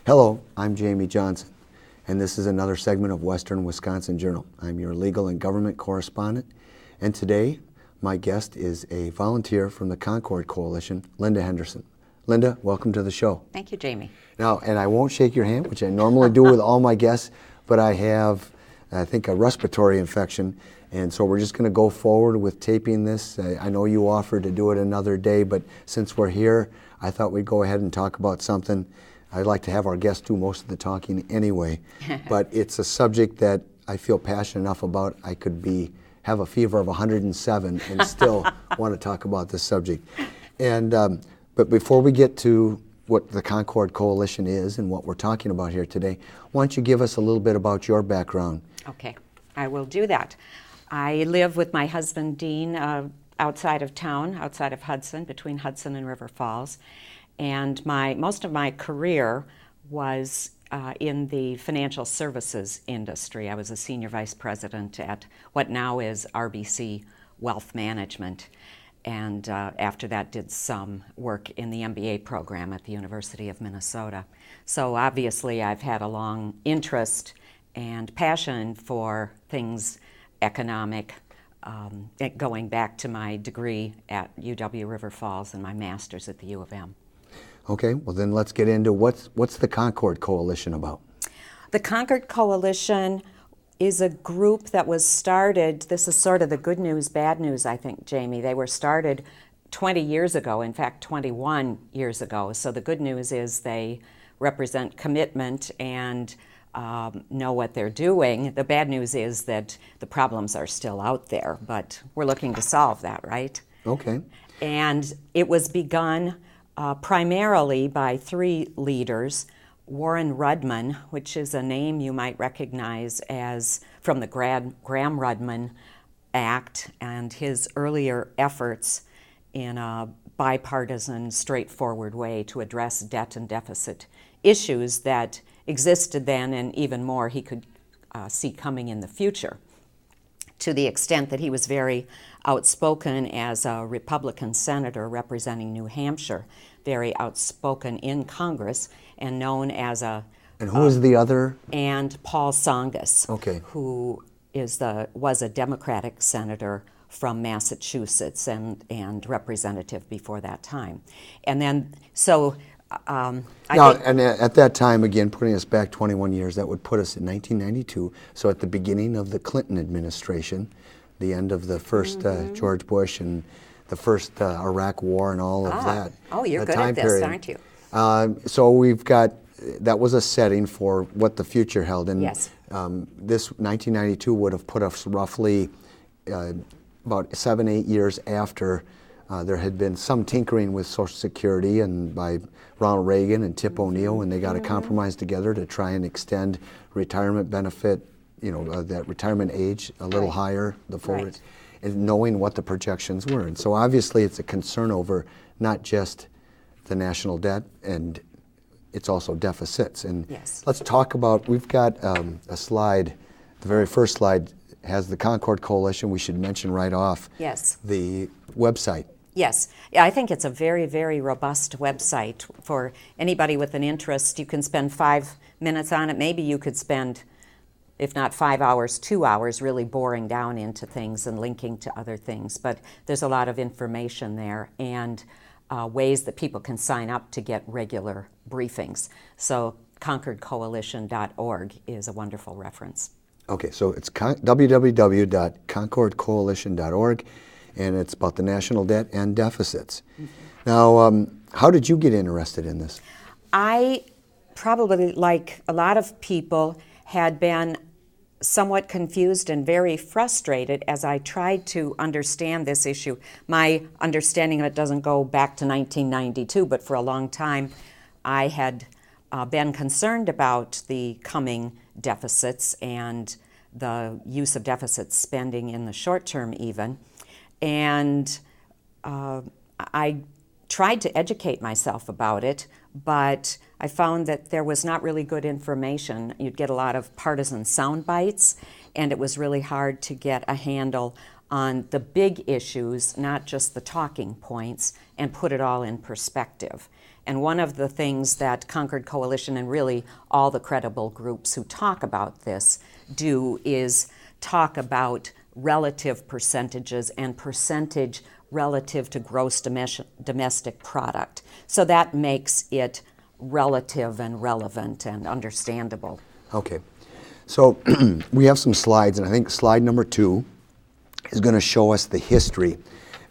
Hello, I'm Jamie Johnson, and this is another segment of Western Wisconsin Journal. I'm your legal and government correspondent, and today my guest is a volunteer from the Concord Coalition, Linda Henderson. Linda, welcome to the show. Thank you, Jamie. Now, and I won't shake your hand, which I normally do with all my guests, but I have, I think, a respiratory infection, and so we're just going to go forward with taping this. I know you offered to do it another day, but since we're here, I thought we'd go ahead and talk about something. I'd like to have our guests do most of the talking anyway, but it's a subject that I feel passionate enough about. I could have a fever of 107 and still want to talk about this subject. And but before we get to what the Concord Coalition is and what we're talking about here today, why don't you give us a little bit about your background? Okay, I will do that. I live with my husband, Dean, outside of town, outside of Hudson, between Hudson and River Falls. And most of my career was in the financial services industry. I was a senior vice president at what now is RBC Wealth Management. And after that did some work in the MBA program at the University of Minnesota. So obviously I've had a long interest and passion for things economic, going back to my degree at UW River Falls and my master's at the U of M. Okay, well then let's get into what's the Concord Coalition about? The Concord Coalition is a group that was started, this is sort of the good news, bad news, I think, Jamie. They were started 20 years ago, in fact 21 years ago. So the good news is they represent commitment and know what they're doing. The bad news is that the problems are still out there, but we're looking to solve that, right? Okay. And it was begun primarily by three leaders: Warren Rudman, which is a name you might recognize as from the Graham-Rudman Act and his earlier efforts in a bipartisan, straightforward way to address debt and deficit issues that existed then and even more he could see coming in the future, to the extent that he was very outspoken as a Republican senator representing New Hampshire, very outspoken in Congress, and known as a... And who is the other? And Paul Tsongas, okay, who was a Democratic senator from Massachusetts and representative before that time. And then, so... and at that time, again, putting us back 21 years, that would put us in 1992, so at the beginning of the Clinton administration, the end of the first George Bush and the first Iraq War and all of that. Oh, you're good at this, period. aren't you? So we've got, that was a setting for what the future held. And yes. This 1992 would have put us roughly about 7-8 years after there had been some tinkering with Social Security and by Ronald Reagan and Tip O'Neill when they got a compromise together to try and extend retirement benefit, that retirement age a little higher, the forward, and knowing what the projections were. And so obviously it's a concern over not just the national debt, and it's also deficits. And let's talk about, we've got a slide, the very first slide has the Concord Coalition. We should mention right off the website. Yes, I think it's a very, very robust website for anybody with an interest. You can spend 5 minutes on it. Maybe you could spend, if not 5 hours, 2 hours really boring down into things and linking to other things. But there's a lot of information there and ways that people can sign up to get regular briefings. So concordcoalition.org is a wonderful reference. Okay, so it's www.concordcoalition.org. And it's about the national debt and deficits. Now, how did you get interested in this? I probably, like a lot of people, had been somewhat confused and very frustrated as I tried to understand this issue. My understanding of it doesn't go back to 1992, but for a long time I had been concerned about the coming deficits and the use of deficit spending in the short term even. And I tried to educate myself about it, but I found that there was not really good information. You'd get a lot of partisan sound bites, and it was really hard to get a handle on the big issues, not just the talking points, and put it all in perspective. And one of the things that Concord Coalition and really all the credible groups who talk about this do is talk about relative percentages and percentage relative to gross domestic product. So that makes it relative and relevant and understandable. Okay. So we have some slides, and I think slide number 2 is going to show us the history.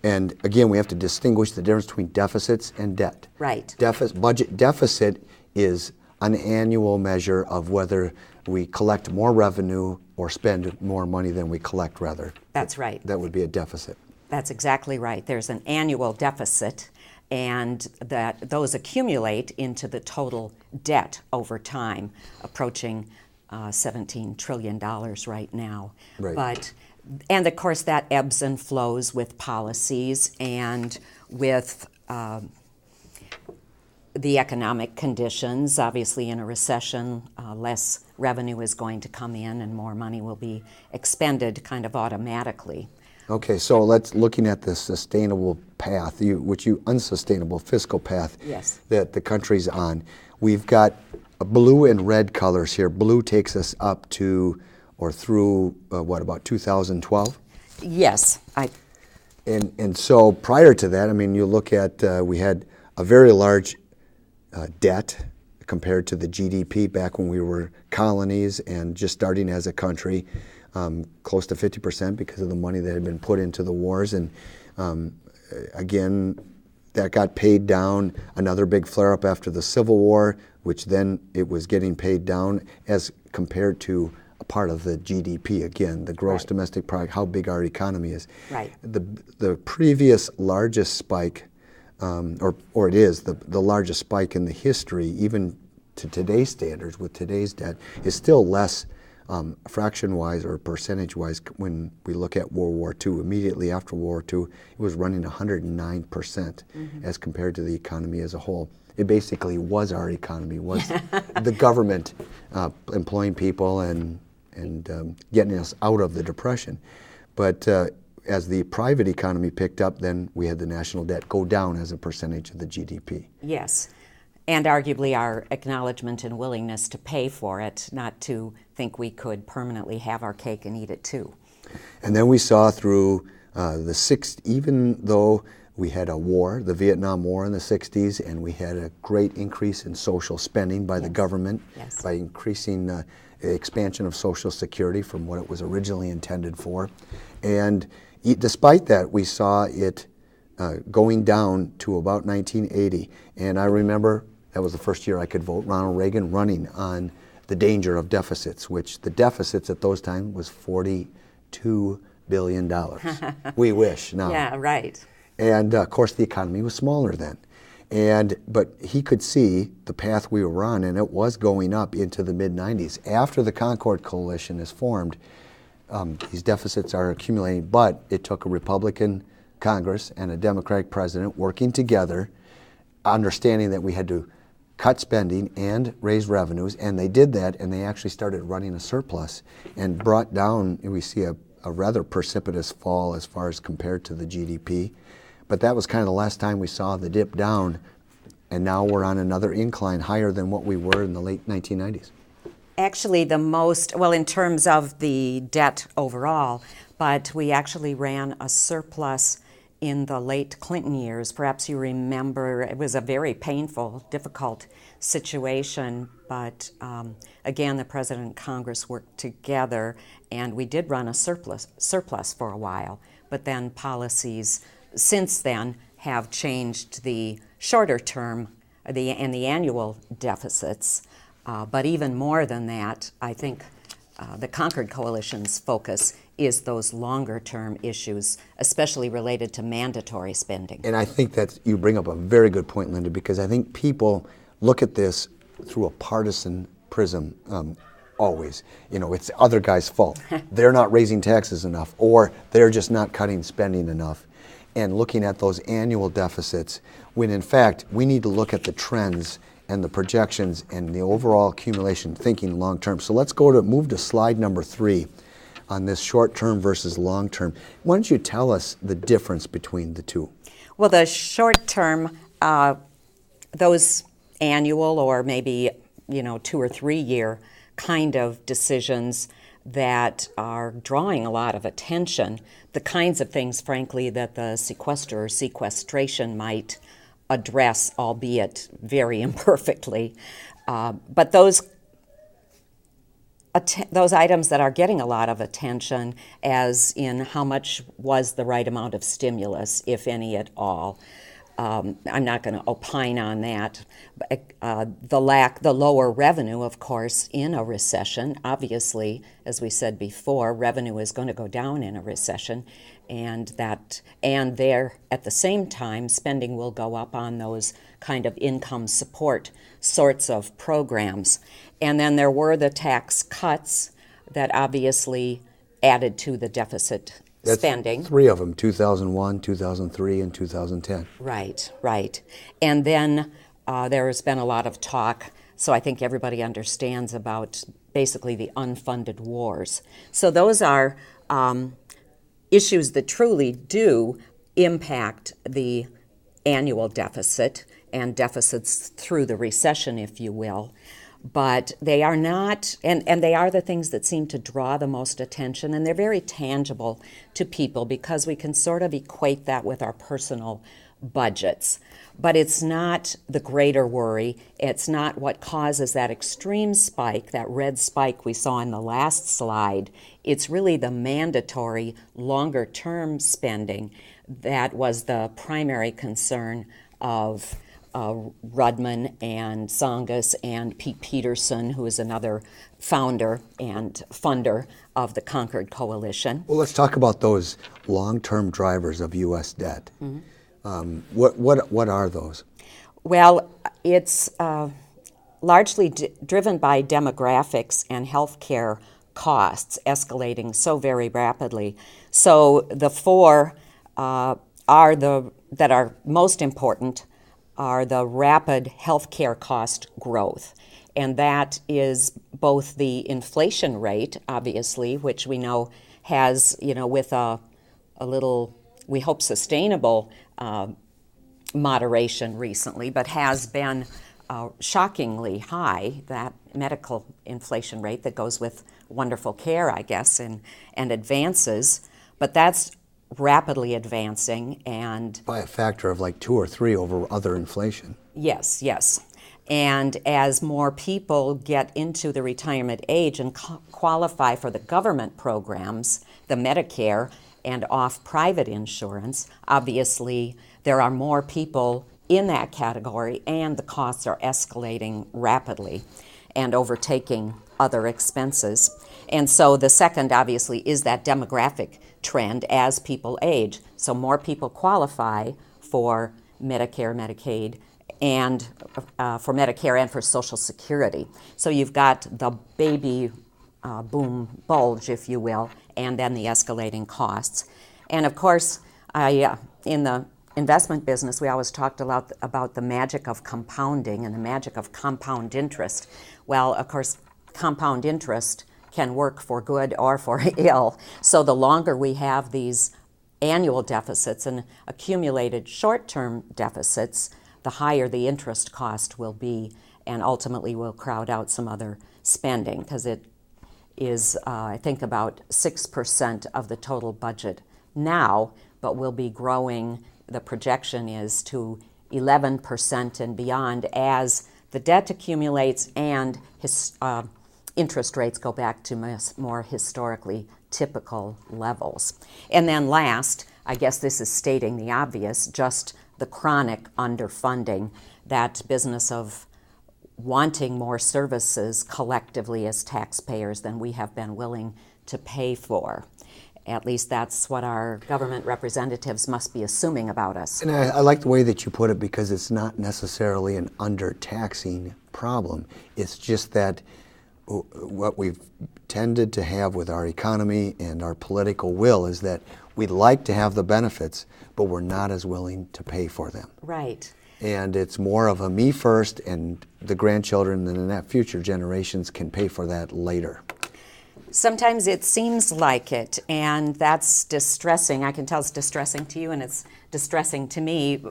And again, we have to distinguish the difference between deficits and debt. Right. Budget deficit is an annual measure of whether we collect more revenue or spend more money than we collect, rather. That's right. That would be a deficit. That's exactly right. There's an annual deficit, and that those accumulate into the total debt over time, approaching $17 trillion right now. Right. And of course that ebbs and flows with policies and with the economic conditions. Obviously in a recession, less revenue is going to come in and more money will be expended kind of automatically. Okay, so looking at the sustainable path, unsustainable fiscal path Yes. that the country's on. We've got blue and red colors here. Blue takes us up to or through about 2012? Yes. And so prior to that, I mean, you look at we had a very large debt compared to the GDP back when we were colonies and just starting as a country. Close to 50% because of the money that had been put into the wars. And again, that got paid down. Another big flare-up after the Civil War, which then it was getting paid down as compared to a part of the GDP. Again, the gross domestic product, how big our economy is. Right. The previous largest spike, or it is the largest spike in the history, even to today's standards with today's debt, is still less fraction-wise or percentage-wise. When we look at World War II, immediately after World War II, it was running 109% as compared to the economy as a whole. It basically was our economy, was the government employing people and getting us out of the Depression. But as the private economy picked up, then we had the national debt go down as a percentage of the GDP. Yes. And arguably our acknowledgement and willingness to pay for it, not to think we could permanently have our cake and eat it too. And then we saw through even though we had a war, the Vietnam War in the 60s, and we had a great increase in social spending by the government by increasing the expansion of Social Security from what it was originally intended for. And despite that, we saw it going down to about 1980. And I remember that was the first year I could vote Ronald Reagan running on the danger of deficits, which the deficits at those times was $42 billion. We wish now. Yeah, right. And of course the economy was smaller then. But he could see the path we were on, and it was going up into the mid-90s. After the Concord Coalition is formed, these deficits are accumulating, but it took a Republican Congress and a Democratic president working together, understanding that we had to cut spending and raise revenues, and they did that, and they actually started running a surplus and brought down, we see a rather precipitous fall as far as compared to the GDP. But that was kind of the last time we saw the dip down, and now we're on another incline higher than what we were in the late 1990s. Actually, in terms of the debt overall, but we actually ran a surplus in the late Clinton years. Perhaps you remember it was a very painful, difficult situation, but again, the President and Congress worked together, and we did run a surplus for a while, but then policies since then have changed the shorter term and the annual deficits. But even more than that, I think the Concord Coalition's focus is those longer-term issues, especially related to mandatory spending. And I think that you bring up a very good point, Linda, because I think people look at this through a partisan prism always. It's the other guy's fault. They're not raising taxes enough, or they're just not cutting spending enough. And looking at those annual deficits, when in fact we need to look at the trends and the projections and the overall accumulation, thinking long-term. So let's move to slide number 3 on this short-term versus long-term. Why don't you tell us the difference between the two? Well, the short-term those annual or maybe 2 or 3 year kind of decisions that are drawing a lot of attention, the kinds of things, frankly, that the sequester or sequestration might address, albeit very imperfectly. But those items that are getting a lot of attention, as in how much was the right amount of stimulus, if any at all. I'm not going to opine on that. The lower revenue, of course, in a recession. Obviously, as we said before, revenue is going to go down in a recession, and there at the same time, spending will go up on those kind of income support sorts of programs. And then there were the tax cuts that obviously added to the deficit spending. 3 of them, 2001, 2003, and 2010. Right. And then there has been a lot of talk, so I think everybody understands, about basically the unfunded wars. So those are issues that truly do impact the annual deficit and deficits through the recession, if you will. But they are not, and they are the things that seem to draw the most attention, and they're very tangible to people because we can sort of equate that with our personal budgets. But it's not the greater worry. It's not what causes that extreme spike, that red spike we saw in the last slide. It's really the mandatory longer-term spending that was the primary concern of Rudman and Tsongas and Pete Peterson, who is another founder and funder of the Concord Coalition. Well, let's talk about those long-term drivers of U.S. debt. Mm-hmm. What are those? Well, it's largely driven by demographics and healthcare costs escalating so very rapidly. So the four that are most important are the rapid healthcare cost growth. And that is both the inflation rate, obviously, which we know has, with a little, we hope, sustainable moderation recently, but has been shockingly high, that medical inflation rate that goes with wonderful care, I guess, and advances. But that's rapidly advancing, and by a factor of like 2 or 3 over other inflation. Yes. And as more people get into the retirement age and qualify for the government programs, the Medicare and off private insurance, obviously there are more people in that category, and the costs are escalating rapidly and overtaking other expenses. And so the second, obviously, is that demographic trend as people age. So more people qualify for Medicare, Medicaid, and for Medicare and for Social Security. So you've got the baby boom bulge, if you will, and then the escalating costs. And of course, in the investment business, we always talked a lot about the magic of compounding and the magic of compound interest. Well, of course, compound interest can work for good or for ill. So the longer we have these annual deficits and accumulated short-term deficits, the higher the interest cost will be, and ultimately will crowd out some other spending, because it is, I think, about 6% of the total budget now, but will be growing, the projection is, to 11% and beyond as the debt accumulates and interest rates go back to more historically typical levels. And then last, I guess this is stating the obvious, just the chronic underfunding, that business of wanting more services collectively as taxpayers than we have been willing to pay for. At least that's what our government representatives must be assuming about us. And I like the way that you put it, because it's not necessarily an undertaxing problem. It's just that what we've tended to have with our economy and our political will is that we'd like to have the benefits, but we're not as willing to pay for them. Right. And it's more of a me first, and the grandchildren and the future generations can pay for that later. Sometimes it seems like it, and that's distressing. I can tell it's distressing to you, and it's distressing to me.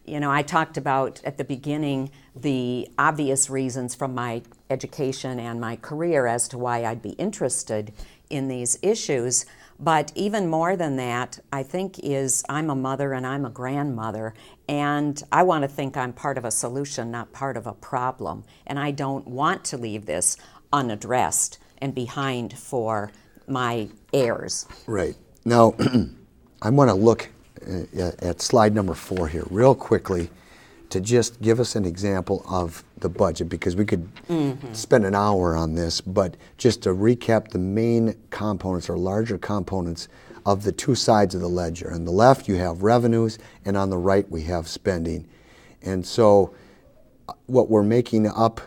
I talked about at the beginning the obvious reasons from my education and my career as to why I'd be interested in these issues. But even more than that, I think is I'm a mother and I'm a grandmother, and I want to think I'm part of a solution, not part of a problem. And I don't want to leave this unaddressed and behind for my heirs. Right. Now, I want to look at slide number 4 here real quickly to just give us an example of the budget, because we could spend an hour on this, but just to recap the main components or larger components of the two sides of the ledger. On the left you have revenues, and on the right we have spending. And so what we're making up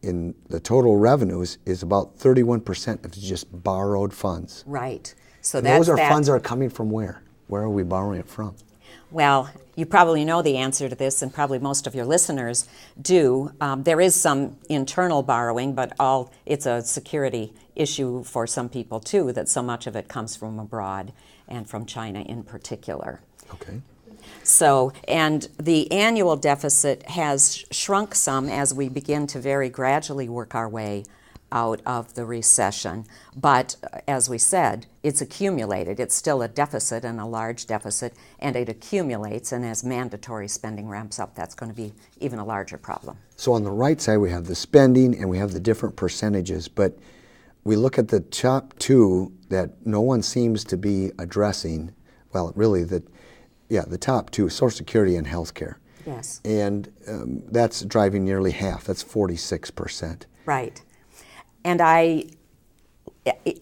in the total revenues is about 31% of just borrowed funds. Right. So And that's those are that. funds are coming from where? Where are we borrowing it from? Well, you probably know the answer to this, and probably most of your listeners do. There is some internal borrowing, but it's a security issue for some people too, that so much of it comes from abroad, and from China in particular. Okay. So, and the annual deficit has shrunk some as we begin to very gradually work our way out of the recession. But as we said, it's accumulated. It's still a deficit, and a large deficit, and it accumulates, and as mandatory spending ramps up, that's going to be even a larger problem. So on the right side we have the spending and we have the different percentages, but we look at the top two that no one seems to be addressing. Well, really the top two, Social Security and healthcare. Yes. And that's driving nearly half. That's 46%. Right. And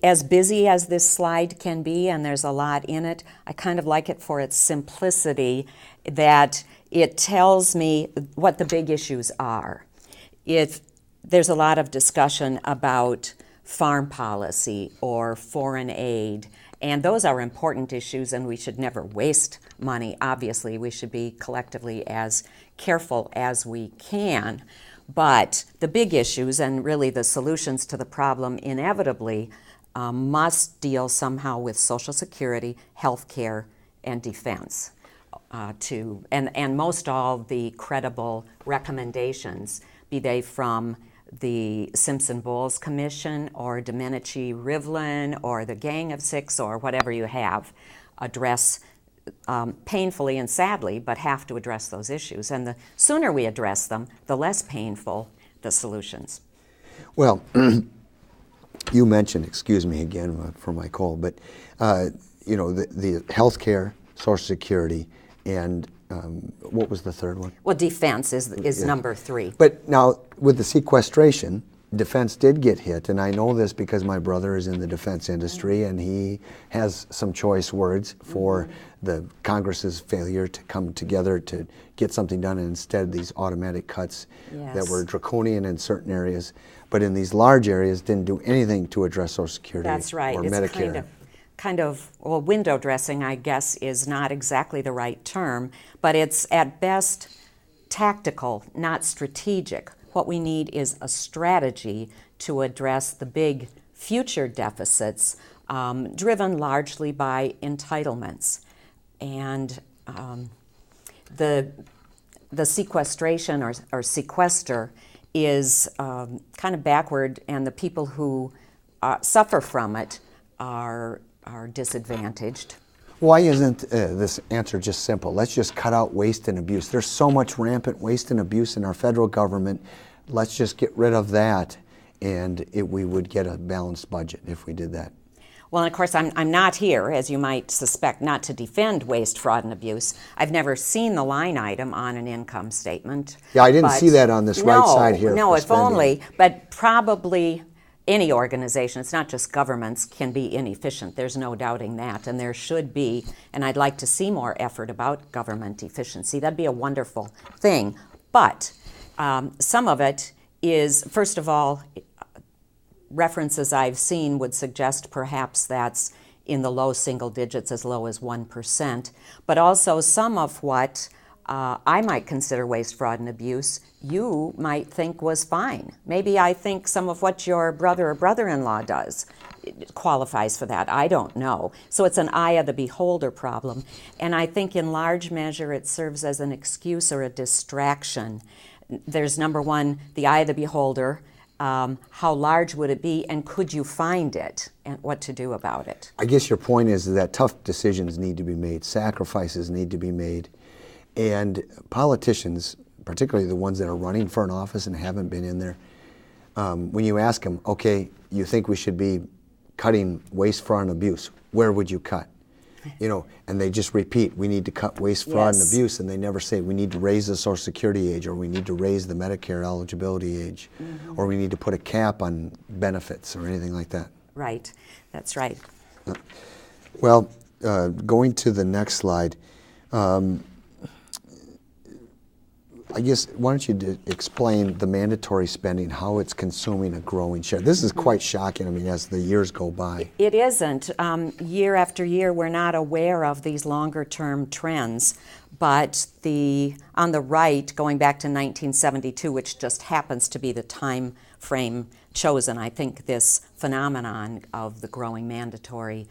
as busy as this slide can be, and there's a lot in it, I kind of like it for its simplicity, that it tells me what the big issues are. There's a lot of discussion about farm policy or foreign aid, and those are important issues, and we should never waste money. Obviously, we should be collectively as careful as we can. But the big issues, and really the solutions to the problem, inevitably must deal somehow with Social Security, health care, and defense. And most all the credible recommendations, be they from the Simpson-Bowles Commission or Domenici-Rivlin or the Gang of Six or whatever you have, address painfully and sadly, but have to address those issues. And the sooner we address them, the less painful the solutions. Well, you mentioned, excuse me again for my cold, but the health care, Social Security, and what was the third one? Well, defense is number 3. But now, with the sequestration, defense did get hit, and I know this because my brother is in the defense industry, and he has some choice words for the Congress's failure to come together to get something done, and instead these automatic cuts that were draconian in certain areas, but in these large areas didn't do anything to address Social Security That's right. or It's Medicare. Well, window dressing, I guess, is not exactly the right term, but it's at best tactical, not strategic. What we need is a strategy to address the big future deficits driven largely by entitlements. And the sequestration or sequester is kind of backward, and the people who suffer from it are disadvantaged. Why isn't this answer just simple? Let's just cut out waste and abuse. There's so much rampant waste and abuse in our federal government. Let's just get rid of that, and we would get a balanced budget if we did that. Well, and of course, I'm not here, as you might suspect, not to defend waste, fraud, and abuse. I've never seen the line item on an income statement. Yeah, I didn't see that on this right side here. No, for if spending. only, but probably any organization, it's not just governments, can be inefficient. There's no doubting that, and there should be, and I'd like to see more effort about government efficiency. That'd be a wonderful thing. But some of it is, first of all, references I've seen would suggest perhaps that's in the low single digits, as low as 1%. But also some of what I might consider waste, fraud, and abuse, you might think was fine. Maybe I think some of what your brother or brother-in-law does qualifies for that. I don't know. So it's an eye of the beholder problem. And I think in large measure it serves as an excuse or a distraction. There's number one, the eye of the beholder. How large would it be, and could you find it, and what to do about it? I guess your point is that tough decisions need to be made, sacrifices need to be made, and politicians, particularly the ones that are running for an office and haven't been in there, when you ask them, okay, you think we should be cutting waste, fraud, and abuse, where would you cut? And they just repeat, we need to cut waste, fraud, and abuse, and they never say we need to raise the Social Security age, or we need to raise the Medicare eligibility age, or we need to put a cap on benefits or anything like that. Right, that's right. Well, going to the next slide, I guess, why don't you explain the mandatory spending, how it's consuming a growing share? This is quite shocking, as the years go by. It isn't. Year after year, we're not aware of these longer-term trends, but on the right, going back to 1972, which just happens to be the time frame chosen, I think this phenomenon of the growing mandatory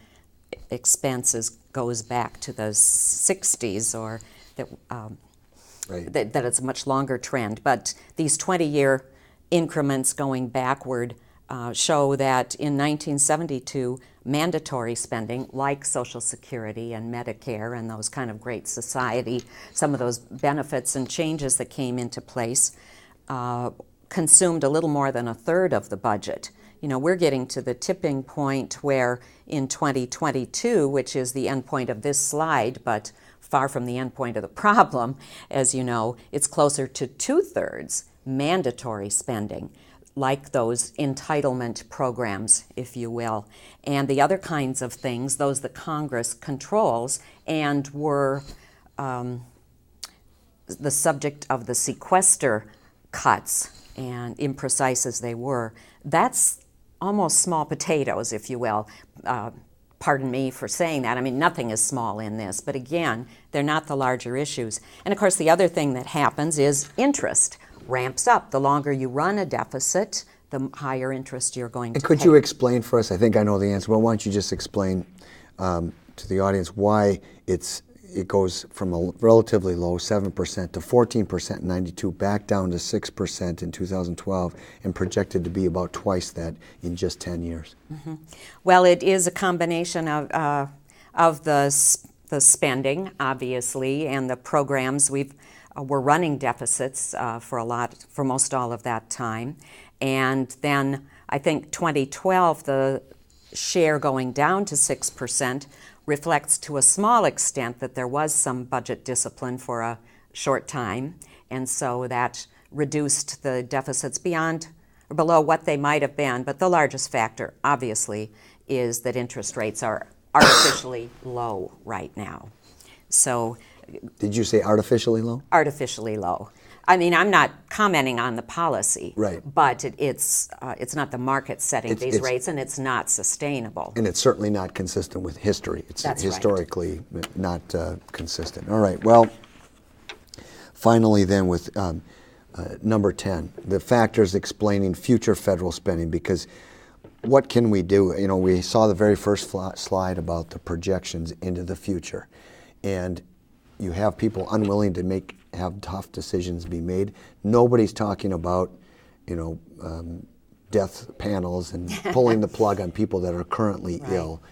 expenses goes back to the 60s, or Right. that it's a much longer trend. But these 20-year increments going backward show that in 1972, mandatory spending, like Social Security and Medicare and those kind of great society, some of those benefits and changes that came into place, consumed a little more than a third of the budget. We're getting to the tipping point where in 2022, which is the end point of this slide, but far from the end point of the problem, as you know, it's closer to 2/3 mandatory spending, like those entitlement programs, if you will, and the other kinds of things, those that Congress controls and were the subject of the sequester cuts, and imprecise as they were. That's almost small potatoes, if you will. Pardon me for saying that. Nothing is small in this, but again, they're not the larger issues. And of course, the other thing that happens is interest ramps up. The longer you run a deficit, the higher interest you're going to pay. Could you explain for us, I think I know the answer, but why don't you just explain to the audience why it goes from a relatively low 7% to 14% in 92, back down to 6% in 2012, and projected to be about twice that in just 10 years. Mm-hmm. Well, it is a combination of the spending, obviously, and the programs. We're running deficits for most all of that time, and then I think 2012, the share going down to 6%. Reflects to a small extent that there was some budget discipline for a short time, and so that reduced the deficits beyond or below what they might have been. But the largest factor, obviously, is that interest rates are artificially low right now. So, did you say artificially low? Artificially low. I'm not commenting on the policy, right? But it's not the market setting these rates, and it's not sustainable. And it's certainly not consistent with history. It's That's historically not consistent. All right. Well, finally, then with number 10, the factors explaining future federal spending. Because what can we do? We saw the very first slide about the projections into the future, and you have people unwilling to have tough decisions be made. Nobody's talking about, death panels and pulling the plug on people that are currently ill,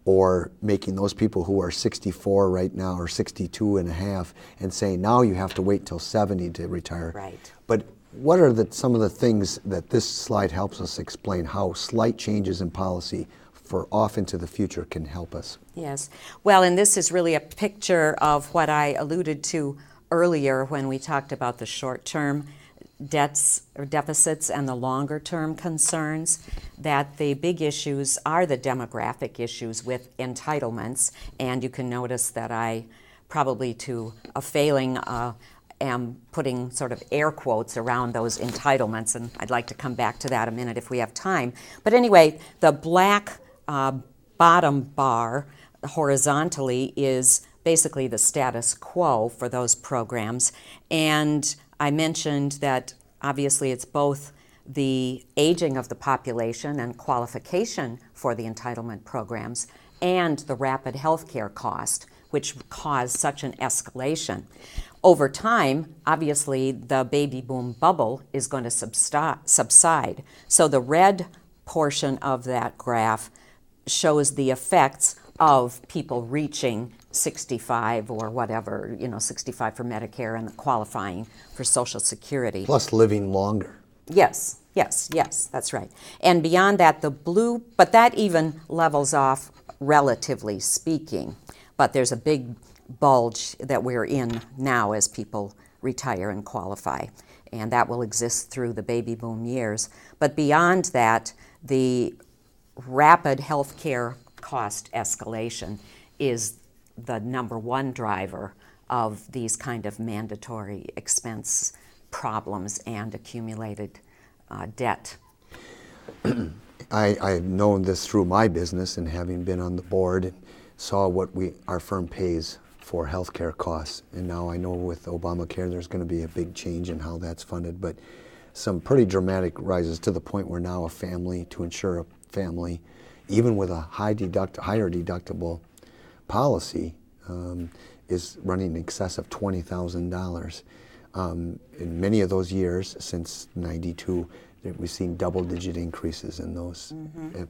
or making those people who are 64 right now or 62 and a half and saying now you have to wait till 70 to retire. Right. But what are some of the things that this slide helps us explain how slight changes in policy for off into the future can help us? Yes. Well, and this is really a picture of what I alluded to earlier when we talked about the short-term debts or deficits and the longer-term concerns, that the big issues are the demographic issues with entitlements. And you can notice that I, probably to a failing, am putting sort of air quotes around those entitlements, and I'd like to come back to that a minute if we have time. But anyway, the black bottom bar horizontally is basically the status quo for those programs. And I mentioned that obviously it's both the aging of the population and qualification for the entitlement programs and the rapid health care cost, which caused such an escalation. Over time, obviously, the baby boom bubble is going to subside. So the red portion of that graph shows the effects of people reaching 65 or whatever, 65 for Medicare and qualifying for Social Security. Plus living longer. Yes, that's right. And beyond that, the blue, but that even levels off relatively speaking. But there's a big bulge that we're in now as people retire and qualify. And that will exist through the baby boom years. But beyond that, the rapid health care cost escalation is the number one driver of these kind of mandatory expense problems and accumulated debt. I've known this through my business and having been on the board and saw what our firm pays for healthcare costs. And now I know with Obamacare there's going to be a big change in how that's funded, but some pretty dramatic rises to the point where now to insure a family, even with a higher deductible policy, is running in excess of $20,000. In many of those years since '92, we've seen double-digit increases in those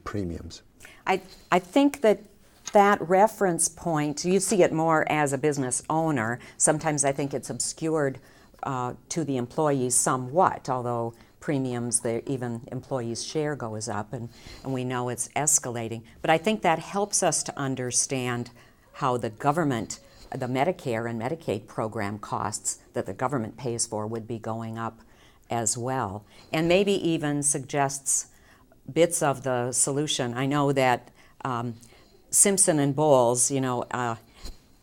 premiums. I think that reference point, you see it more as a business owner. Sometimes I think it's obscured to the employees somewhat, although premiums, even employees' share goes up, and we know it's escalating. But I think that helps us to understand how the government, the Medicare and Medicaid program costs that the government pays for would be going up as well, and maybe even suggests bits of the solution. I know that Simpson and Bowles,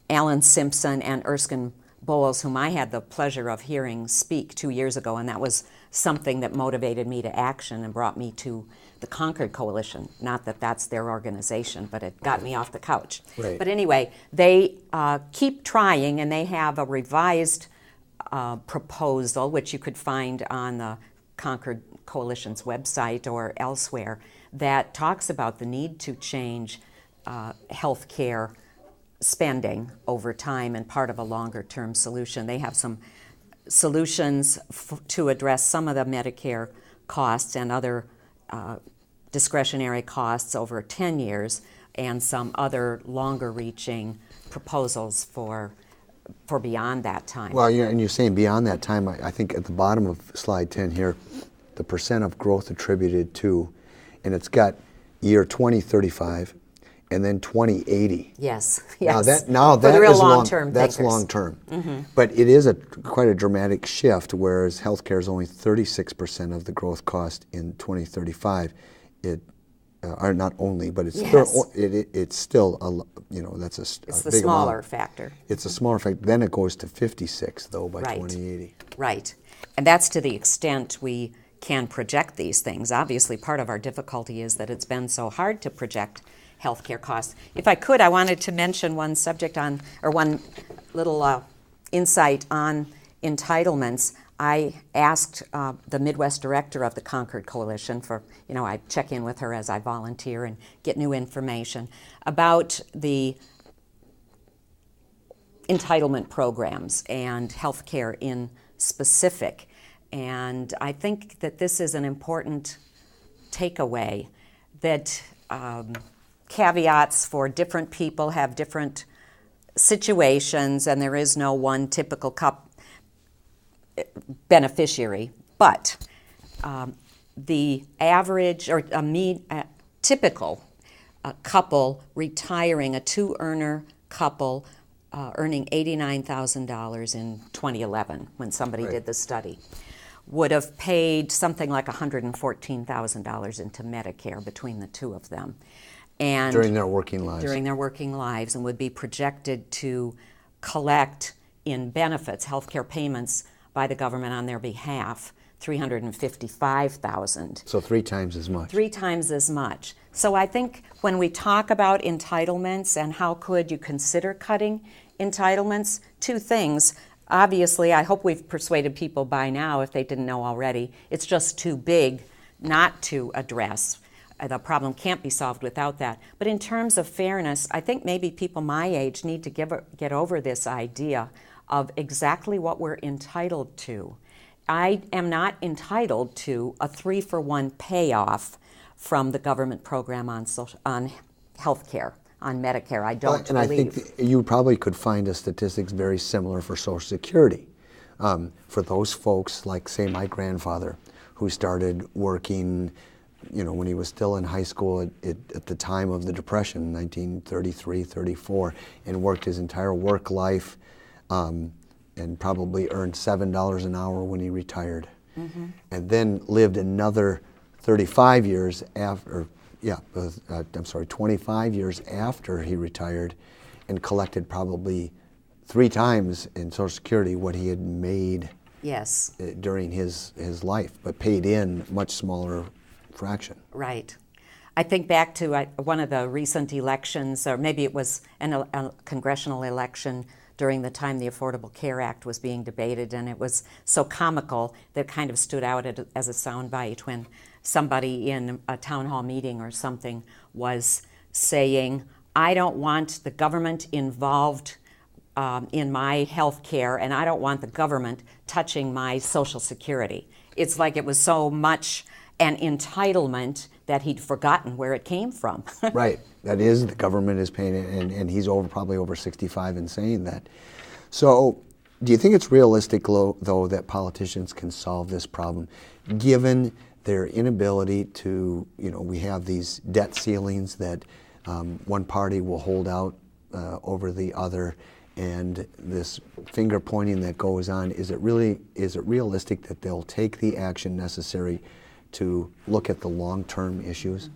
Alan Simpson and Erskine Bowles, whom I had the pleasure of hearing speak 2 years ago, and that was something that motivated me to action and brought me to the Concord Coalition. Not that that's their organization, but it got me off the couch. Right. But anyway, they keep trying, and they have a revised proposal, which you could find on the Concord Coalition's website or elsewhere, that talks about the need to change health care spending over time and part of a longer-term solution. They have some solutions to address some of the Medicare costs and other discretionary costs over 10 years, and some other longer-reaching proposals for beyond that time. Well, and you're saying beyond that time, I think at the bottom of slide 10 here, the percent of growth attributed to, and it's got year 2035 and then 2080. Yes. Now that for the real is long-term that's thinkers. long-term. Mm-hmm. But it is quite a dramatic shift, whereas healthcare is only 36% of the growth cost in 2035. Or not only, but it's still that's it's a the big smaller amount. factor. It's a smaller factor. Then it goes to 56 though by Right. 2080. Right. And that's to the extent we can project these things. Obviously, part of our difficulty is that it's been so hard to project healthcare costs. If I could, I wanted to mention one little insight on entitlements. I asked the Midwest director of the Concord Coalition I check in with her as I volunteer and get new information about the entitlement programs and healthcare in specific. And I think that this is an important takeaway, that caveats for different people have different situations, and there is no one typical beneficiary. But the average or typical couple retiring, a two-earner couple earning $89,000 in 2011 when somebody Right. did the study, would have paid something like $114,000 into Medicare between the two of them. And During their working lives. And would be projected to collect in benefits, healthcare payments by the government on their behalf, $355,000. So 3 times as much. 3 times as much. So I think when we talk about entitlements and how could you consider cutting entitlements, 2 things. Obviously, I hope we've persuaded people by now, if they didn't know already, it's just too big not to address. The problem can't be solved without that. But in terms of fairness, I think maybe people my age need to get over this idea of exactly what we're entitled to. I am not entitled to a 3-for-1 payoff from the government program on health care, on Medicare. I don't believe. And I think you probably could find a statistics very similar for Social Security. For those folks, like, say, my grandfather, who started working, when he was still in high school at the time of the Depression, 1933, 34, and worked his entire work life, and probably earned $7 an hour when he retired. Mm-hmm. And then lived another 25 years after, 25 years after he retired, and collected probably 3 times in Social Security what he had made during his life, but paid in much smaller fraction. Right. I think back to one of the recent elections, or maybe it was a congressional election during the time the Affordable Care Act was being debated, and it was so comical that it kind of stood out as a soundbite when somebody in a town hall meeting or something was saying, I don't want the government involved in my health care, and I don't want the government touching my Social Security. It's like it was so much an entitlement that he'd forgotten where it came from. Right. That is, the government is paying it, and he's probably over 65 and saying that. So do you think it's realistic, though, that politicians can solve this problem, given their inability to, we have these debt ceilings that one party will hold out over the other, and this finger pointing that goes on? Is it realistic that they'll take the action necessary to look at the long-term issues?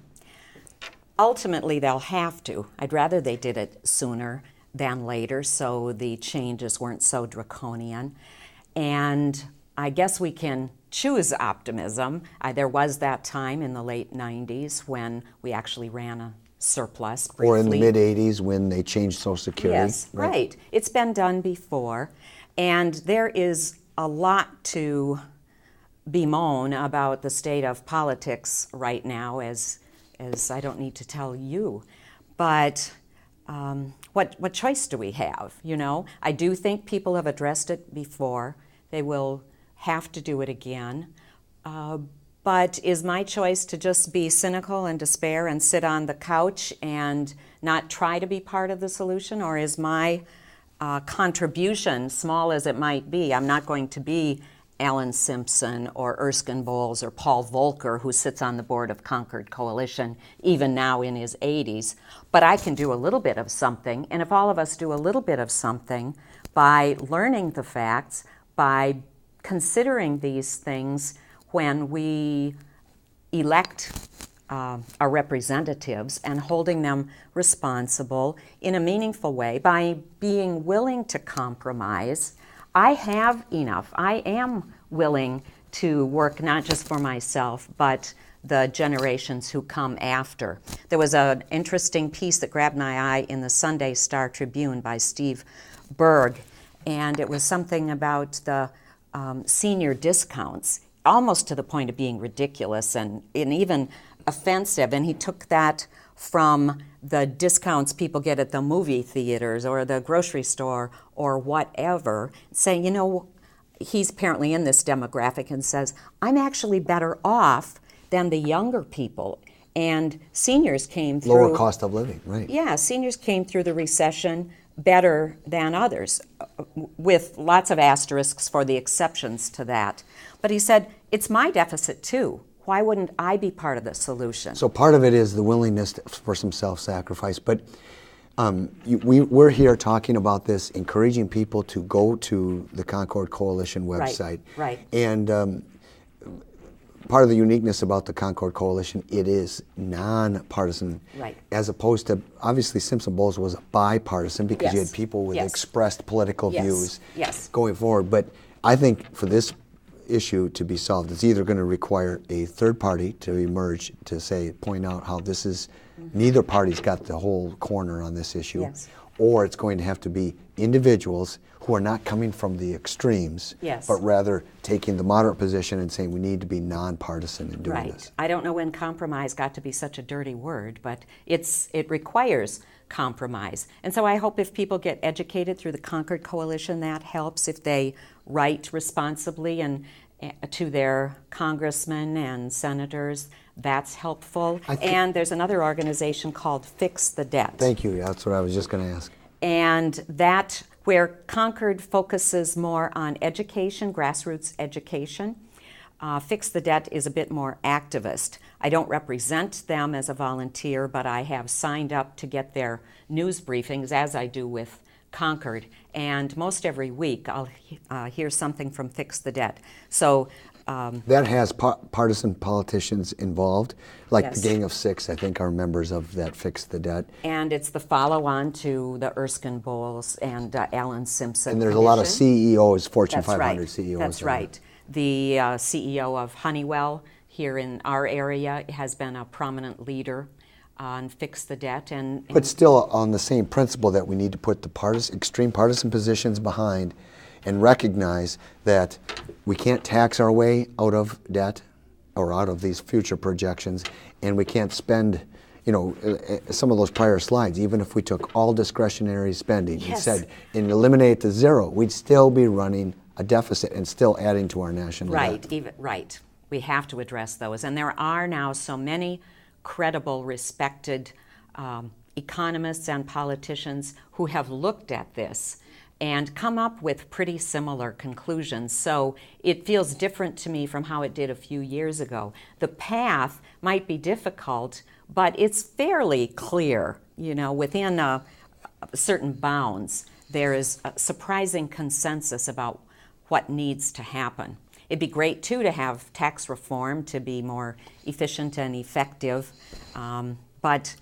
Ultimately, they'll have to. I'd rather they did it sooner than later, so the changes weren't so draconian. And I guess we can choose optimism. There was that time in the late 90s when we actually ran a surplus briefly. Or in the mid-'80s when they changed Social Security. Yes, right. It's been done before. And there is a lot to bemoan about the state of politics right now, as I don't need to tell you. But what choice do we have? I do think people have addressed it before. They will have to do it again. But is my choice to just be cynical and despair and sit on the couch and not try to be part of the solution? Or is my contribution, small as it might be, I'm not going to be Alan Simpson or Erskine Bowles or Paul Volcker, who sits on the board of Concord Coalition, even now in his 80s. But I can do a little bit of something, and if all of us do a little bit of something by learning the facts, by considering these things when we elect our representatives and holding them responsible in a meaningful way, by being willing to compromise, I have enough. I am willing to work not just for myself, but the generations who come after. There was an interesting piece that grabbed my eye in the Sunday Star Tribune by Steve Berg, and it was something about the senior discounts, almost to the point of being ridiculous and even offensive. And he took that from the discounts people get at the movie theaters or the grocery store or whatever, saying, he's apparently in this demographic and says, I'm actually better off than the younger people. And seniors came through... Lower cost of living, right. Yeah, seniors came through the recession better than others, with lots of asterisks for the exceptions to that. But he said, it's my deficit too. Why wouldn't I be part of the solution? So part of it is the willingness for some self-sacrifice. But we're here talking about this, encouraging people to go to the Concord Coalition website. Right. And part of the uniqueness about the Concord Coalition, it is non-partisan. Right. As opposed to, obviously, Simpson Bowles was a bipartisan because you had people with expressed political views going forward. But I think for this issue to be solved. It's either going to require a third party to emerge to say, point out how this is, neither party's got the whole corner on this issue, Yes. or it's going to have to be individuals who are not coming from the extremes, Yes. but rather taking the moderate position and saying we need to be nonpartisan in doing Right. this. I don't know when compromise got to be such a dirty word, but it requires compromise. And so I hope if people get educated through the Concord Coalition, that helps. If they write responsibly and to their congressmen and senators, that's helpful. And there's another organization called Fix the Debt. Thank you. That's what I was just going to ask. And that, where Concord focuses more on education, grassroots education, Fix the Debt is a bit more activist. I don't represent them as a volunteer, but I have signed up to get their news briefings, as I do with Concord. And most every week I'll hear something from Fix the Debt. So that has partisan politicians involved, like Yes. the Gang of Six, I think, are members of that Fix the Debt. and it's the follow-on to the Erskine Bowles and Alan Simpson And there's a lot of Commission. CEOs, Fortune That's 500 right. CEOs. That's on right. The CEO of Honeywell here in our area has been a prominent leader on Fix the Debt. And But still on the same principle that we need to put the extreme partisan positions behind and recognize that we can't tax our way out of debt or out of these future projections, and we can't spend, some of those prior slides, even if we took all discretionary spending and Yes. said, and eliminate the zero, we'd still be running a deficit and still adding to our national debt. Right. We have to address those. And there are now so many credible, respected economists and politicians who have looked at this and come up with pretty similar conclusions. So it feels different to me from how it did a few years ago. The path might be difficult, but it's fairly clear, within certain bounds. There is a surprising consensus about what needs to happen. It'd be great, too, to have tax reform to be more efficient and effective, but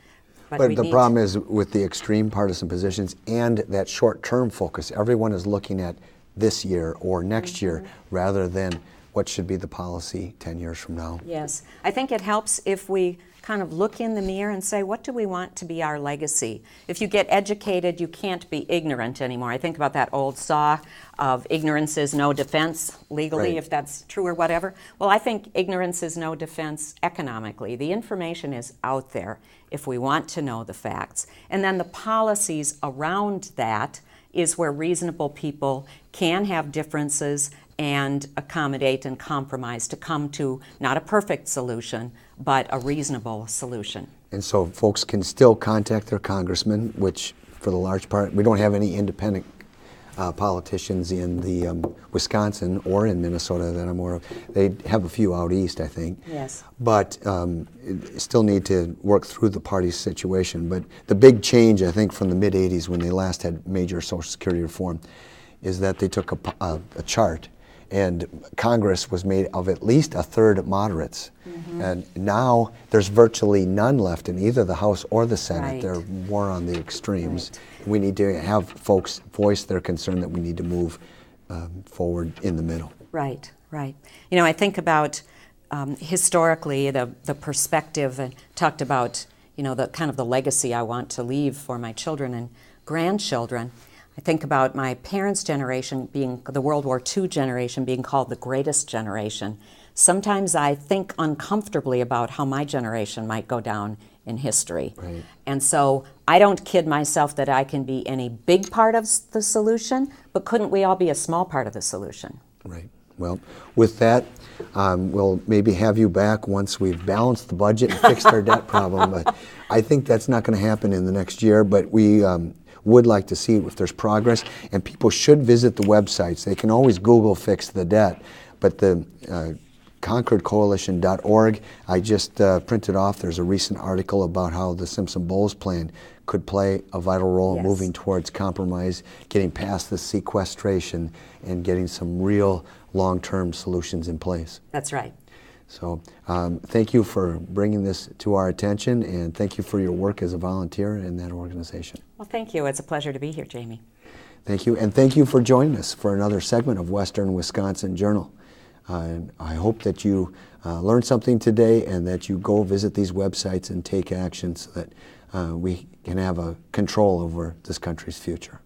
the problem is with the extreme partisan positions and that short-term focus. Everyone is looking at this year or next year rather than what should be the policy 10 years from now. Yes. I think it helps if we kind of look in the mirror and say, what do we want to be our legacy? If you get educated, you can't be ignorant anymore. I think about that old saw of ignorance is no defense legally, Right. if that's true or whatever. Well, I think ignorance is no defense economically. The information is out there if we want to know the facts. And then the policies around that is where reasonable people can have differences and accommodate and compromise to come to not a perfect solution, but a reasonable solution. And so folks can still contact their congressman, which for the large part, we don't have any independent politicians in the Wisconsin or in Minnesota that I'm aware of. They have a few out east, I think. Yes. But still need to work through the party situation. But the big change, I think, from the mid-'80s when they last had major Social Security reform is that they took a chart, and Congress was made of at least a third moderates. And now there's virtually none left in either the House or the Senate. Right. They're more on the extremes. Right. We need to have folks voice their concern that we need to move forward in the middle. Right. I think about historically the perspective and talked about, the kind of the legacy I want to leave for my children and grandchildren. I think about my parents' generation being the World War II generation being called the greatest generation. Sometimes I think uncomfortably about how my generation might go down in history. Right. And so I don't kid myself that I can be any big part of the solution, but couldn't we all be a small part of the solution? Right. Well, with that, we'll maybe have you back once we've balanced the budget and fixed our debt problem. But I think that's not going to happen in the next year. But we would like to see if there's progress. And people should visit the websites. They can always Google Fix the Debt. But the ConcordCoalition.org, I just printed off, there's a recent article about how the Simpson-Bowles plan could play a vital role in Yes. moving towards compromise, getting past the sequestration, and getting some real long-term solutions in place. That's right. So thank you for bringing this to our attention, and thank you for your work as a volunteer in that organization. Well, thank you. It's a pleasure to be here, Jamie. Thank you, and thank you for joining us for another segment of Western Wisconsin Journal. I hope that you learned something today and that you go visit these websites and take action so that we can have a control over this country's future.